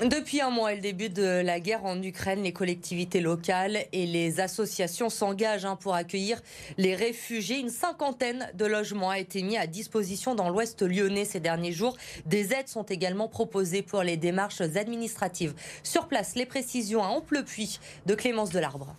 Depuis un mois et le début de la guerre en Ukraine, les collectivités locales et les associations s'engagent pour accueillir les réfugiés. Une cinquantaine de logements a été mis à disposition dans l'ouest lyonnais ces derniers jours. Des aides sont également proposées pour les démarches administratives. Sur place, les précisions à Amplepuis de Clémence Delarbre.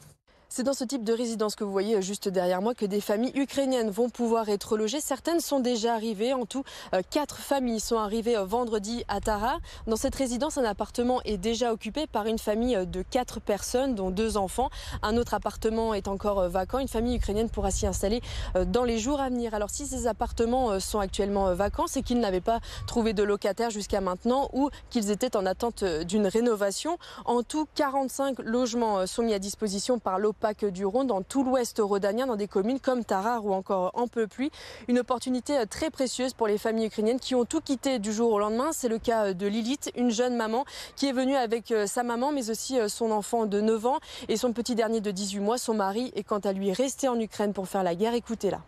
C'est dans ce type de résidence que vous voyez juste derrière moi que des familles ukrainiennes vont pouvoir être logées. Certaines sont déjà arrivées. En tout, 4 familles sont arrivées vendredi à Tarare. Dans cette résidence, un appartement est déjà occupé par une famille de 4 personnes, dont 2 enfants. Un autre appartement est encore vacant. Une famille ukrainienne pourra s'y installer dans les jours à venir. Alors si ces appartements sont actuellement vacants, c'est qu'ils n'avaient pas trouvé de locataires jusqu'à maintenant ou qu'ils étaient en attente d'une rénovation. En tout, 45 logements sont mis à disposition par l'OPAC du Rhône dans tout l'ouest rhodanien, dans des communes comme Tarare ou encore Amplepuis. Une opportunité très précieuse pour les familles ukrainiennes qui ont tout quitté du jour au lendemain. C'est le cas de Lilith, une jeune maman qui est venue avec sa maman mais aussi son enfant de 9 ans et son petit dernier de 18 mois. Son mari est quant à lui resté en Ukraine pour faire la guerre. Écoutez-la.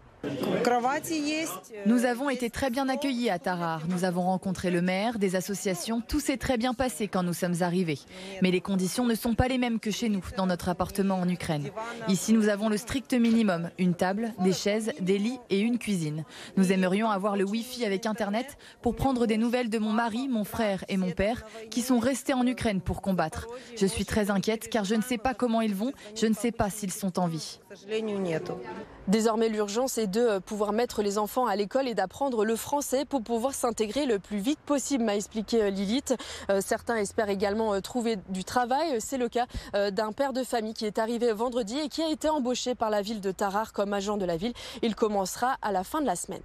Nous avons été très bien accueillis à Tarare. Nous avons rencontré le maire, des associations. Tout s'est très bien passé quand nous sommes arrivés. Mais les conditions ne sont pas les mêmes que chez nous, dans notre appartement en Ukraine. Ici, nous avons le strict minimum. Une table, des chaises, des lits et une cuisine. Nous aimerions avoir le Wi-Fi avec Internet pour prendre des nouvelles de mon mari, mon frère et mon père qui sont restés en Ukraine pour combattre. Je suis très inquiète car je ne sais pas comment ils vont. Je ne sais pas s'ils sont en vie. Désormais, l'urgence est de pouvoir mettre les enfants à l'école et d'apprendre le français pour pouvoir s'intégrer le plus vite possible, m'a expliqué Lilith. Certains espèrent également trouver du travail. C'est le cas d'un père de famille qui est arrivé vendredi et qui a été embauché par la ville de Tarare comme agent de la ville. Il commencera à la fin de la semaine.